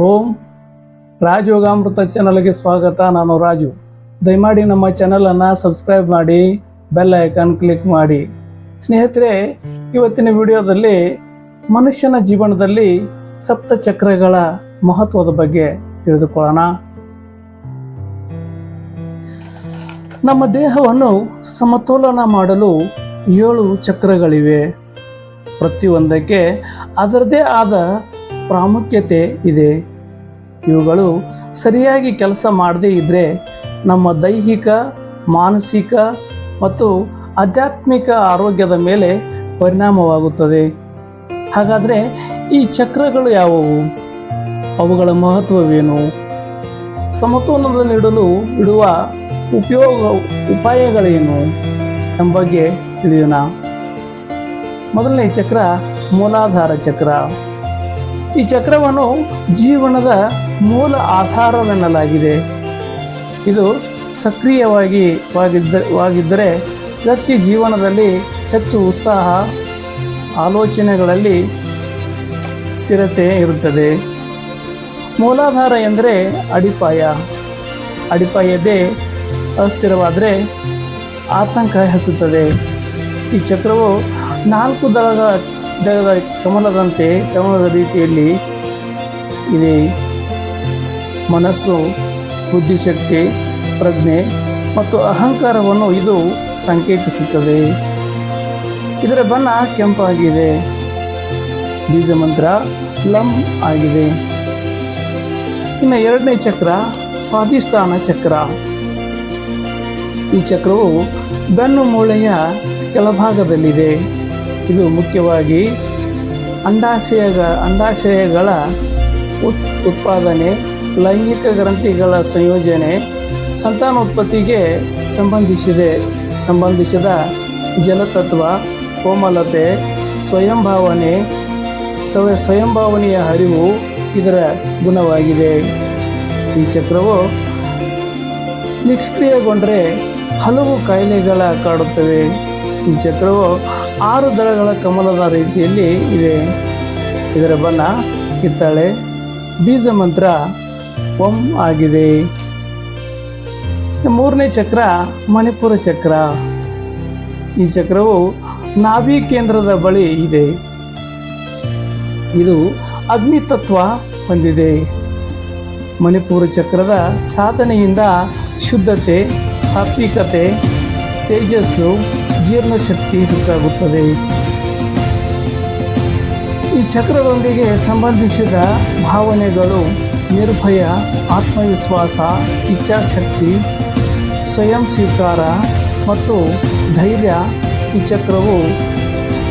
ಓಂ ರಾಜಯೋಗಾಮೃತ ಚಾನಲ್ಗೆ ಸ್ವಾಗತ. ನಾನು ರಾಜು. ದಯಮಾಡಿ ನಮ್ಮ ಚಾನಲನ್ನು ಸಬ್ಸ್ಕ್ರೈಬ್ ಮಾಡಿ, ಬೆಲ್ ಐಕಾನ್ ಕ್ಲಿಕ್ ಮಾಡಿ. ಸ್ನೇಹಿತರೆ, ಇವತ್ತಿನ ವಿಡಿಯೋದಲ್ಲಿ ಮನುಷ್ಯನ ಜೀವನದಲ್ಲಿ ಸಪ್ತ ಚಕ್ರಗಳ ಮಹತ್ವದ ಬಗ್ಗೆ ತಿಳಿದುಕೊಳ್ಳೋಣ. ನಮ್ಮ ದೇಹವನ್ನು ಸಮತೋಲನ ಮಾಡಲು 7 ಚಕ್ರಗಳಿವೆ. ಪ್ರತಿಯೊಂದಕ್ಕೆ ಅದರದೇ ಆದ ಪ್ರಾಮುಖ್ಯತೆ ಇದೆ. ಇವುಗಳು ಸರಿಯಾಗಿ ಕೆಲಸ ಮಾಡದೇ ಇದ್ದರೆ ನಮ್ಮ ದೈಹಿಕ, ಮಾನಸಿಕ ಮತ್ತು ಆಧ್ಯಾತ್ಮಿಕ ಆರೋಗ್ಯದ ಮೇಲೆ ಪರಿಣಾಮವಾಗುತ್ತದೆ. ಹಾಗಾದರೆ ಈ ಚಕ್ರಗಳು ಯಾವುವು? ಅವುಗಳ ಮಹತ್ವವೇನು? ಸಮತೋಲನದಲ್ಲಿಡಲು ಇಡುವ ಉಪಾಯಗಳೇನು ಎಂಬ ಬಗ್ಗೆ ತಿಳಿಯೋಣ. ಮೊದಲನೇ ಚಕ್ರ ಮೂಲಾಧಾರ ಚಕ್ರ. ಈ ಚಕ್ರವನ್ನು ಜೀವನದ ಮೂಲ ಆಧಾರವೆನ್ನಲಾಗಿದೆ. ಇದು ಸಕ್ರಿಯವಾಗಿದ್ದರೆ ವ್ಯಕ್ತಿ ಜೀವನದಲ್ಲಿ ಹೆಚ್ಚು ಉತ್ಸಾಹ, ಆಲೋಚನೆಗಳಲ್ಲಿ ಸ್ಥಿರತೆ ಇರುತ್ತದೆ. ಮೂಲಾಧಾರ ಎಂದರೆ ಅಡಿಪಾಯದೇ ಅಸ್ಥಿರವಾದರೆ ಆತಂಕ ಹೆಚ್ಚುತ್ತದೆ. ಈ ಚಕ್ರವು 4 ದಳದ ಕಮಲದ ರೀತಿಯಲ್ಲಿ ಇದೆ. ಮನಸ್ಸು, ಬುದ್ಧಿಶಕ್ತಿ, ಪ್ರಜ್ಞೆ ಮತ್ತು ಅಹಂಕಾರವನ್ನು ಇದು ಸಂಕೇತಿಸುತ್ತದೆ. ಇದರ ಬಣ್ಣ ಕೆಂಪಾಗಿದೆ. ಬೀಜ ಮಂತ್ರ ಲಂ ಆಗಿದೆ. ಇನ್ನು 2ನೇ ಚಕ್ರ ಸ್ವಾಧಿಷ್ಠಾನ ಚಕ್ರ. ಈ ಚಕ್ರವು ಬೆನ್ನು ಮೂಳೆಯ ಕೆಳಭಾಗದಲ್ಲಿದೆ. ಇದು ಮುಖ್ಯವಾಗಿ ಅಂಡಾಶಯಗಳ ಉತ್ಪಾದನೆ, ಲೈಂಗಿಕ ಗ್ರಂಥಿಗಳ ಸಂಯೋಜನೆ, ಸಂತಾನೋತ್ಪತ್ತಿಗೆ ಸಂಬಂಧಿಸಿದ ಜಲತತ್ವ, ಕೋಮಲತೆ, ಸ್ವಯಂಭಾವನೆಯ ಹರಿವು ಇದರ ಗುಣವಾಗಿದೆ. ಈ ಚಕ್ರವು ನಿಷ್ಕ್ರಿಯಗೊಂಡರೆ ಹಲವು ಕಾಯಿಲೆಗಳ ಕಾಡುತ್ತವೆ. ಈ ಚಕ್ರವು 6 ದಳಗಳ ಕಮಲದ ರೀತಿಯಲ್ಲಿ ಇದೆ. ಇದರ ಬಣ್ಣ ಕಿತ್ತಳೆ. ಬೀಜ ಮಂತ್ರ ಓಂ ಆಗಿದೆ. 3ನೇ ಚಕ್ರ ಮಣಿಪುರ ಚಕ್ರ. ಈ ಚಕ್ರವು ನಾಭಿ ಕೇಂದ್ರದ ಬಳಿ ಇದೆ. ಇದು ಅಗ್ನಿ ತತ್ವ ಹೊಂದಿದೆ. ಮಣಿಪುರ ಚಕ್ರದ ಸಾಧನೆಯಿಂದ ಶುದ್ಧತೆ, ಸಾತ್ವಿಕತೆ, ತೇಜಸ್ಸು, ಜೀರ್ಣಶಕ್ತಿ ಹೆಚ್ಚಾಗುತ್ತದೆ. ಈ ಚಕ್ರದೊಂದಿಗೆ ಸಂಬಂಧಿಸಿದ ಭಾವನೆಗಳು ನಿರ್ಭಯ, ಆತ್ಮವಿಶ್ವಾಸ, ಇಚ್ಛಾಶಕ್ತಿ, ಸ್ವಯಂ ಸ್ವೀಕಾರ ಮತ್ತು ಧೈರ್ಯ. ಈ ಚಕ್ರವು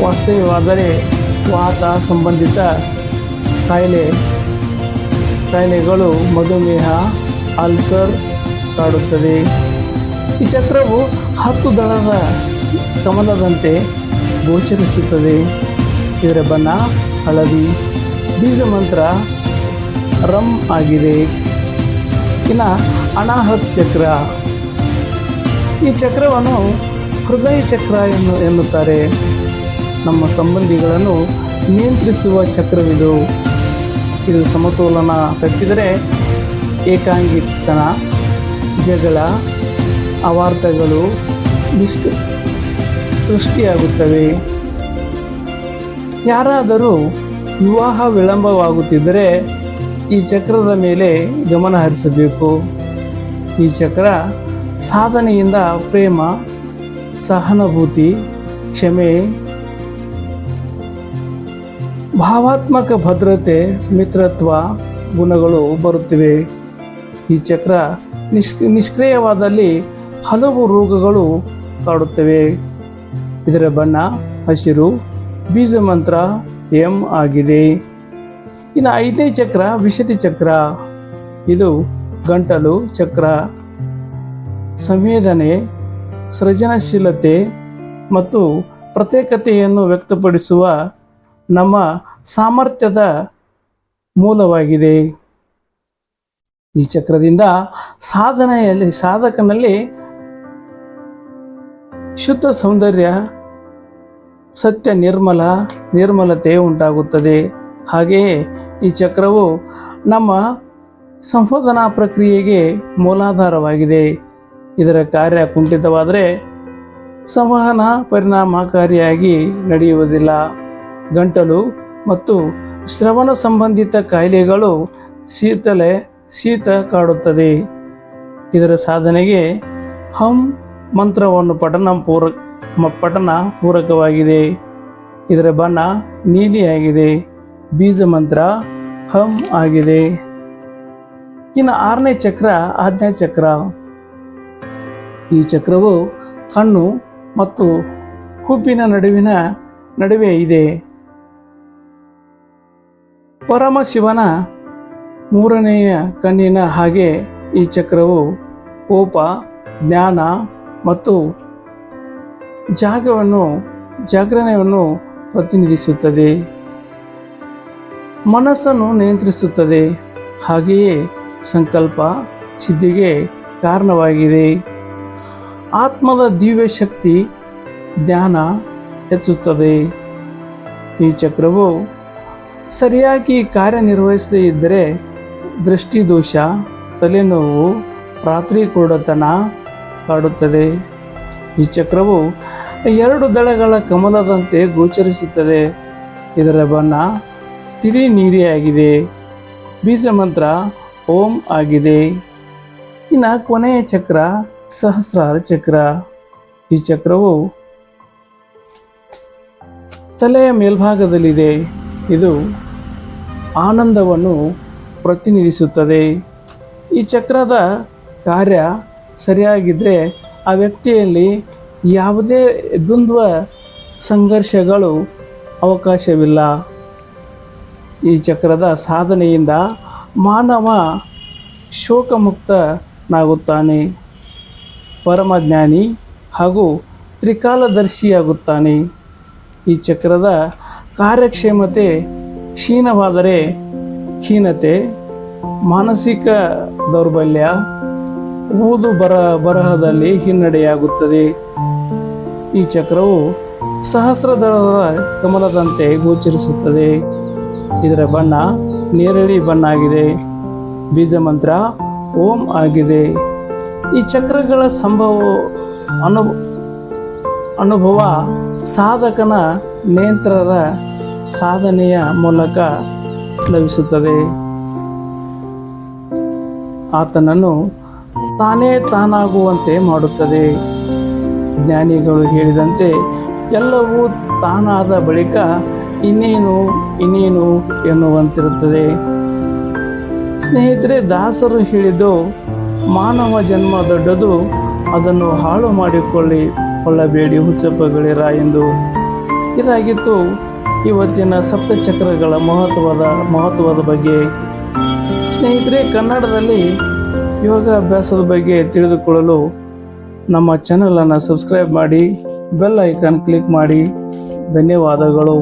ವಾಸ್ತವ್ಯವಾದರೆ ವಾತ ಸಂಬಂಧಿತ ಕಾಯಿಲೆಗಳು, ಮಧುಮೇಹ, ಅಲ್ಸರ್ ಕಾಡುತ್ತದೆ. ಈ ಚಕ್ರವು 10 ದಳದ ಕಮಲದಂತೆ ಗೋಚರಿಸುತ್ತದೆ. ಇದರ ಬಣ್ಣ ಹಳದಿ. ಬೀಜ ಮಂತ್ರ ರಂ ಆಗಿದೆ. ಇನ್ನು ಅನಾಹತ್ ಚಕ್ರ. ಈ ಚಕ್ರವನ್ನು ಹೃದಯ ಚಕ್ರ ಎನ್ನುತ್ತಾರೆ. ನಮ್ಮ ಸಂಬಂಧಿಗಳನ್ನು ನಿಯಂತ್ರಿಸುವ ಚಕ್ರವಿದು. ಇದು ಸಮತೋಲನ ತಪ್ಪಿದರೆ ಏಕಾಂಗಿತನ, ಜಗಳ, ಅವಾರ್ಥಗಳು ಸೃಷ್ಟಿಯಾಗುತ್ತವೆ. ಯಾರಾದರೂ ವಿವಾಹ ವಿಳಂಬವಾಗುತ್ತಿದ್ದರೆ ಈ ಚಕ್ರದ ಮೇಲೆ ಗಮನ ಹರಿಸಬೇಕು. ಈ ಚಕ್ರ ಸಾಧನೆಯಿಂದ ಪ್ರೇಮ, ಸಹಾನುಭೂತಿ, ಕ್ಷಮೆ, ಭಾವಾತ್ಮಕ ಭದ್ರತೆ, ಮಿತ್ರತ್ವ ಗುಣಗಳು ಬರುತ್ತಿವೆ. ಈ ಚಕ್ರ ನಿಷ್ಕ್ರಿಯವಾದಲ್ಲಿ ಹಲವು ರೋಗಗಳು ಕಾಡುತ್ತವೆ. ಇದರ ಬಣ್ಣ ಹಸಿರು. ಬೀಜ ಮಂತ್ರ ಎಂ ಆಗಿದೆ. ಇನ್ನು 5ನೇ ಚಕ್ರ ವಿಶುದ್ಧಿ ಚಕ್ರ. ಇದು ಗಂಟಲು ಚಕ್ರ. ಸಂವೇದನೆ, ಸೃಜನಶೀಲತೆ ಮತ್ತು ಪ್ರತ್ಯೇಕತೆಯನ್ನು ವ್ಯಕ್ತಪಡಿಸುವ ನಮ್ಮ ಸಾಮರ್ಥ್ಯದ ಮೂಲವಾಗಿದೆ. ಈ ಚಕ್ರದಿಂದ ಸಾಧಕನಲ್ಲಿ ಶುದ್ಧ ಸೌಂದರ್ಯ, ಸತ್ಯ, ನಿರ್ಮಲತೆ ಉಂಟಾಗುತ್ತದೆ. ಹಾಗೆಯೇ ಈ ಚಕ್ರವು ನಮ್ಮ ಸಂಶೋಧನಾ ಪ್ರಕ್ರಿಯೆಗೆ ಮೂಲಾಧಾರವಾಗಿದೆ. ಇದರ ಕಾರ್ಯ ಕುಂಠಿತವಾದರೆ ಸಂವಹನ ಪರಿಣಾಮಕಾರಿಯಾಗಿ ನಡೆಯುವುದಿಲ್ಲ. ಗಂಟಲು ಮತ್ತು ಶ್ರವಣ ಸಂಬಂಧಿತ ಕಾಯಿಲೆಗಳು ಶೀತ ಕಾಡುತ್ತದೆ. ಇದರ ಸಾಧನೆಗೆ ಹಂ ಮಂತ್ರವನ್ನು ಪಠನ ಪೂರಕವಾಗಿದೆ. ಇದರ ಬಣ್ಣ ನೀಲಿಯಾಗಿದೆ. ಬೀಜ ಮಂತ್ರ ಹಂ ಆಗಿದೆ. ಇನ್ನು 6ನೇ ಚಕ್ರ ಆಜ್ಞಾ ಚಕ್ರ. ಈ ಚಕ್ರವು ಕಣ್ಣು ಮತ್ತು ಹುಬ್ಬಿನ ನಡುವೆ ಇದೆ. ಪರಮಶಿವನ 3ನೆಯ ಕಣ್ಣಿನ ಹಾಗೆ ಈ ಚಕ್ರವು ಕೋಪ, ಜ್ಞಾನ ಮತ್ತು ಜಾಗರಣೆಯನ್ನು ಪ್ರತಿನಿಧಿಸುತ್ತದೆ. ಮನಸ್ಸನ್ನು ನಿಯಂತ್ರಿಸುತ್ತದೆ. ಹಾಗೆಯೇ ಸಂಕಲ್ಪ ಸಿದ್ಧಿಗೆ ಕಾರಣವಾಗಿದೆ. ಆತ್ಮದ ದಿವ್ಯ ಶಕ್ತಿ ಜ್ಞಾನ ಹೆಚ್ಚುತ್ತದೆ. ಈ ಚಕ್ರವು ಸರಿಯಾಗಿ ಕಾರ್ಯನಿರ್ವಹಿಸದೇ ಇದ್ದರೆ ದೃಷ್ಟಿದೋಷ, ತಲೆನೋವು, ರಾತ್ರಿ ಕುರುಡತನ ಕಾಡುತ್ತದೆ. ಈ ಚಕ್ರವು 2 ದಳಗಳ ಕಮಲದಂತೆ ಗೋಚರಿಸುತ್ತದೆ. ಇದರ ಬಣ್ಣ ತಿಳಿ ನೀಲಿಯಾಗಿದೆ. ಬೀಜ ಮಂತ್ರ ಓಂ ಆಗಿದೆ. ಇನ್ನು ಕೊನೆಯ ಚಕ್ರ ಸಹಸ್ರಾರ ಚಕ್ರ. ಈ ಚಕ್ರವು ತಲೆಯ ಮೇಲ್ಭಾಗದಲ್ಲಿದೆ. ಇದು ಆನಂದವನ್ನು ಪ್ರತಿನಿಧಿಸುತ್ತದೆ. ಈ ಚಕ್ರದ ಕಾರ್ಯ ಸರಿಯಾಗಿದ್ದರೆ ಆ ವ್ಯಕ್ತಿಯಲ್ಲಿ ಯಾವುದೇ ದ್ವಂದ್ವ ಸಂಘರ್ಷಗಳು ಅವಕಾಶವಿಲ್ಲ. ಈ ಚಕ್ರದ ಸಾಧನೆಯಿಂದ ಮಾನವ ಶೋಕಮುಕ್ತನಾಗುತ್ತಾನೆ, ಪರಮಜ್ಞಾನಿ ಹಾಗೂ ತ್ರಿಕಾಲದರ್ಶಿಯಾಗುತ್ತಾನೆ. ಈ ಚಕ್ರದ ಕಾರ್ಯಕ್ಷಮತೆ ಕ್ಷೀಣವಾದರೆ ಖೀನತೆ, ಮಾನಸಿಕ ದೌರ್ಬಲ್ಯ, ಓದು ಬರಹದಲ್ಲಿ ಹಿನ್ನಡೆಯಾಗುತ್ತದೆ. ಈ ಚಕ್ರವು ಸಹಸ್ರದಳದ ಕಮಲದಂತೆ ಗೋಚರಿಸುತ್ತದೆ. ಇದರ ಬಣ್ಣ ನೇರಳೆ ಬಣ್ಣ ಆಗಿದೆ. ಬೀಜ ಮಂತ್ರ ಓಂ ಆಗಿದೆ. ಈ ಚಕ್ರಗಳ ಅನುಭವ ಸಾಧಕನ ನೇತ್ರರ ಸಾಧನೆಯ ಮೂಲಕ ಲಭಿಸುತ್ತದೆ. ಆತನನ್ನು ತಾನಾಗುವಂತೆ ಮಾಡುತ್ತದೆ. ಜ್ಞಾನಿಗಳು ಹೇಳಿದಂತೆ ಎಲ್ಲವೂ ತಾನಾದ ಬಳಿಕ ಇನ್ನೇನು ಎನ್ನುವಂತಿರುತ್ತದೆ. ಸ್ನೇಹಿತರೆ, ದಾಸರು ಹೇಳಿದ್ದು ಮಾನವ ಜನ್ಮ ದೊಡ್ಡದು, ಅದನ್ನು ಹಾಳು ಮಾಡಿಕೊಳ್ಳಬೇಡಿ ಹುಚ್ಚಪ್ಪಗಳಿರ ಎಂದು. ಇದಾಗಿತ್ತು ಇವತ್ತಿನ ಸಪ್ತಚಕ್ರಗಳ ಮಹತ್ವದ ಬಗ್ಗೆ. ಸ್ನೇಹಿತರೆ, ಕನ್ನಡದಲ್ಲಿ ಯೋಗಾಭ್ಯಾಸದ ಬಗ್ಗೆ ತಿಳಿದುಕೊಳ್ಳಲು ನಮ್ಮ ಚಾನಲನ್ನು ಸಬ್ಸ್ಕ್ರೈಬ್ ಮಾಡಿ, ಬೆಲ್ ಐಕಾನ್ ಕ್ಲಿಕ್ ಮಾಡಿ. ಧನ್ಯವಾದಗಳು.